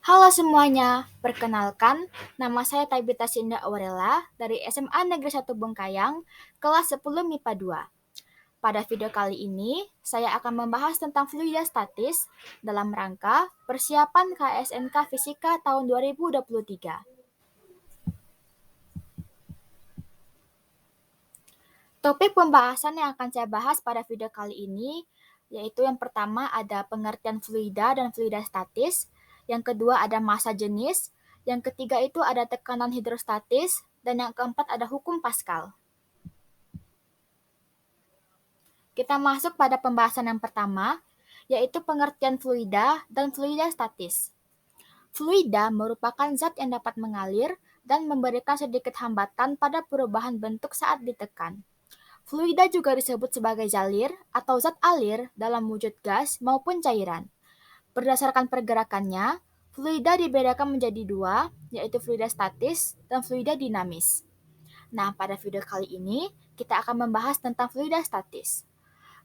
Halo semuanya, perkenalkan, nama saya Tabita Sinda Aurela dari SMA Negeri 1 Bengkayang, kelas 10 MIPA 2. Pada video kali ini, saya akan membahas tentang fluida statis dalam rangka persiapan KSNK Fisika tahun 2023. Topik pembahasan yang akan saya bahas pada video kali ini yaitu yang pertama ada pengertian fluida dan fluida statis, yang kedua ada massa jenis, yang ketiga itu ada tekanan hidrostatis, dan yang keempat ada hukum Pascal. Kita masuk pada pembahasan yang pertama, yaitu pengertian fluida dan fluida statis. Fluida merupakan zat yang dapat mengalir dan memberikan sedikit hambatan pada perubahan bentuk saat ditekan. Fluida juga disebut sebagai zalir atau zat alir dalam wujud gas maupun cairan. Berdasarkan pergerakannya, fluida dibedakan menjadi dua, yaitu fluida statis dan fluida dinamis. Nah, pada video kali ini, kita akan membahas tentang fluida statis.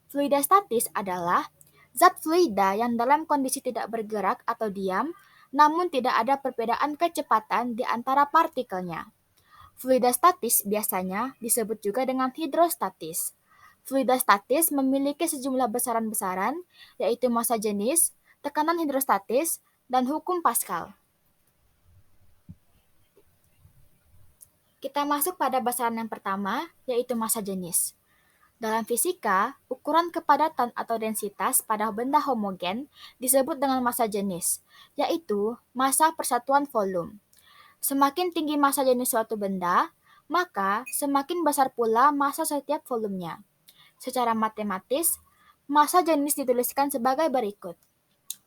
Fluida statis adalah zat fluida yang dalam kondisi tidak bergerak atau diam, namun tidak ada perbedaan kecepatan di antara partikelnya. Fluida statis biasanya disebut juga dengan hidrostatis. Fluida statis memiliki sejumlah besaran-besaran, yaitu massa jenis, tekanan hidrostatis, dan hukum Pascal. Kita masuk pada besaran yang pertama, yaitu massa jenis. Dalam fisika, ukuran kepadatan atau densitas pada benda homogen disebut dengan massa jenis, yaitu massa persatuan volume. Semakin tinggi massa jenis suatu benda, maka semakin besar pula massa setiap volumenya. Secara matematis, massa jenis dituliskan sebagai berikut,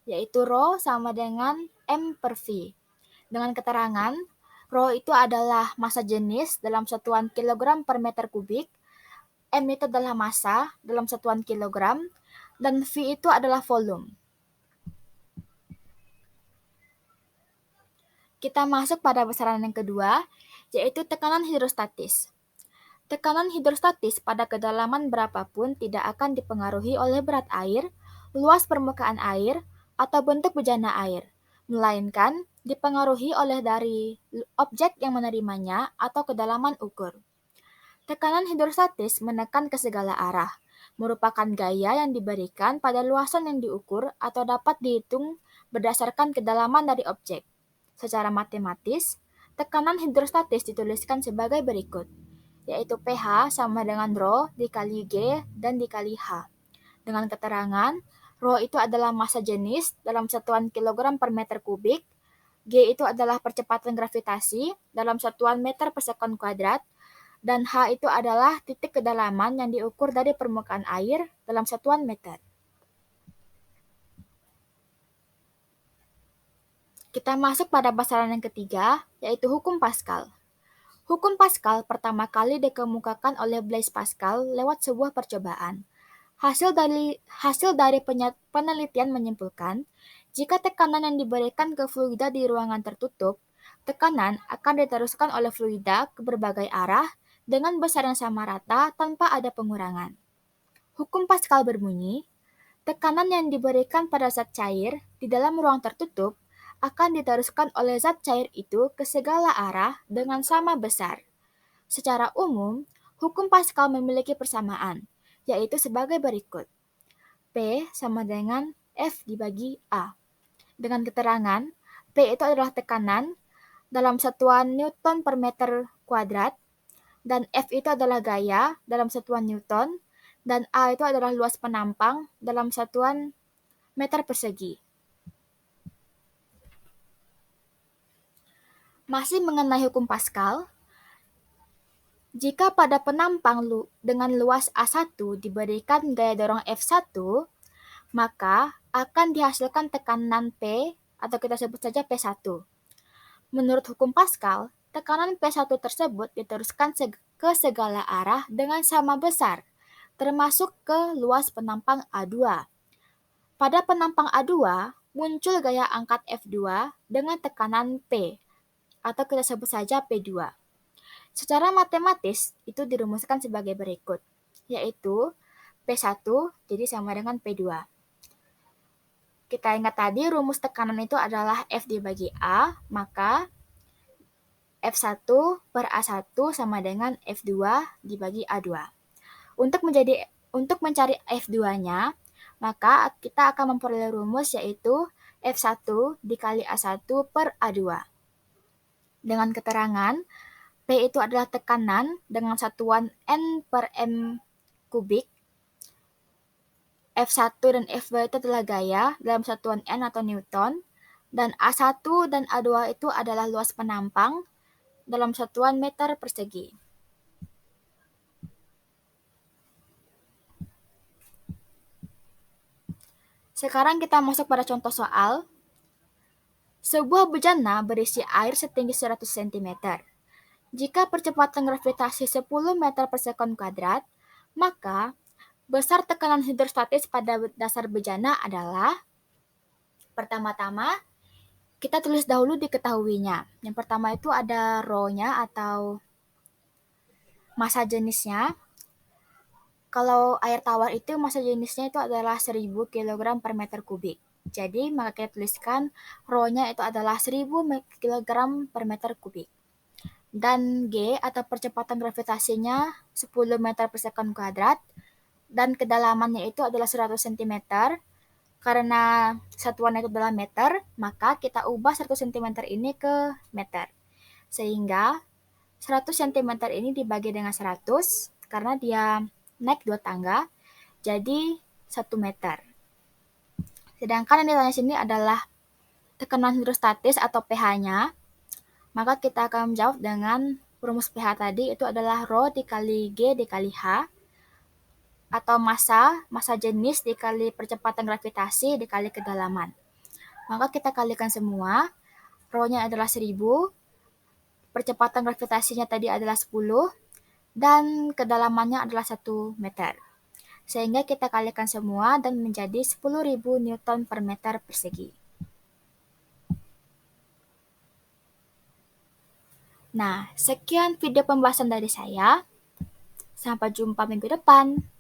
yaitu Rho sama dengan M per V. Dengan keterangan, Rho itu adalah massa jenis dalam satuan kilogram per meter kubik, M itu adalah massa dalam satuan kilogram, dan V itu adalah volume. Kita masuk pada besaran yang kedua, yaitu tekanan hidrostatis. Tekanan hidrostatis pada kedalaman berapapun tidak akan dipengaruhi oleh berat air, luas permukaan air, atau bentuk bejana air, melainkan dipengaruhi oleh dari objek yang menerimanya atau kedalaman ukur. Tekanan hidrostatis menekan ke segala arah, merupakan gaya yang diberikan pada luasan yang diukur atau dapat dihitung berdasarkan kedalaman dari objek. Secara matematis, tekanan hidrostatis dituliskan sebagai berikut, yaitu pH sama dengan Rho dikali G dan dikali H. Dengan keterangan, Rho itu adalah massa jenis dalam satuan kilogram per meter kubik, G itu adalah percepatan gravitasi dalam satuan meter per sekon kuadrat, dan H itu adalah titik kedalaman yang diukur dari permukaan air dalam satuan meter. Kita masuk pada besaran yang ketiga, yaitu hukum Pascal. Hukum Pascal pertama kali dikemukakan oleh Blaise Pascal lewat sebuah percobaan. Hasil dari penelitian menyimpulkan, jika tekanan yang diberikan ke fluida di ruangan tertutup, tekanan akan diteruskan oleh fluida ke berbagai arah dengan besar yang sama rata tanpa ada pengurangan. Hukum Pascal berbunyi, tekanan yang diberikan pada zat cair di dalam ruang tertutup akan diteruskan oleh zat cair itu ke segala arah dengan sama besar. Secara umum, hukum Pascal memiliki persamaan, yaitu sebagai berikut. P sama dengan F dibagi A. Dengan keterangan, P itu adalah tekanan dalam satuan Newton per meter kuadrat, dan F itu adalah gaya dalam satuan Newton, dan A itu adalah luas penampang dalam satuan meter persegi. Masih mengenai hukum Pascal, jika pada penampang dengan luas A1 diberikan gaya dorong F1, maka akan dihasilkan tekanan P atau kita sebut saja P1. Menurut hukum Pascal, tekanan P1 tersebut diteruskan ke segala arah dengan sama besar, termasuk ke luas penampang A2. Pada penampang A2, muncul gaya angkat F2 dengan tekanan P, atau kita sebut saja P2. Secara matematis, itu dirumuskan sebagai berikut, yaitu P1 jadi sama dengan P2. Kita ingat tadi rumus tekanan itu adalah F dibagi A, maka F1 per A1 sama dengan F2 dibagi A2. Untuk mencari F2-nya, maka kita akan memperoleh rumus yaitu F1 dikali A1 per A2. Dengan keterangan, P itu adalah tekanan dengan satuan N per M kubik. F1 dan F2 itu adalah gaya dalam satuan N atau Newton. Dan A1 dan A2 itu adalah luas penampang dalam satuan meter persegi. Sekarang kita masuk pada contoh soal. Sebuah bejana berisi air setinggi 100 cm. Jika percepatan gravitasi 10 meter per sekon kuadrat, maka besar tekanan hidrostatis pada dasar bejana adalah, pertama-tama, kita tulis dahulu diketahuinya. Yang pertama itu ada rho-nya atau massa jenisnya. Kalau air tawar itu massa jenisnya itu adalah 1000 kg per meter kubik. Jadi maka kita tuliskan rho-nya itu adalah 1000 kg per meter kubik. Dan G atau percepatan gravitasinya 10 meter per sekon kuadrat. Dan kedalamannya itu adalah 100 cm. Karena satuannya itu adalah meter, maka kita ubah 100 cm ini ke meter. Sehingga 100 cm ini dibagi dengan 100, karena dia naik 2 tangga, jadi 1 meter. Sedangkan yang ditanya sini adalah tekanan hidrostatis atau pH-nya, maka kita akan menjawab dengan rumus pH tadi, itu adalah rho dikali G dikali H, atau massa jenis dikali percepatan gravitasi dikali kedalaman. Maka kita kalikan semua, rho-nya adalah 1000, percepatan gravitasinya tadi adalah 10, dan kedalamannya adalah 1 meter. Sehingga kita kalikan semua dan menjadi 10.000 Newton per meter persegi. Nah, sekian video pembahasan dari saya. Sampai jumpa minggu depan.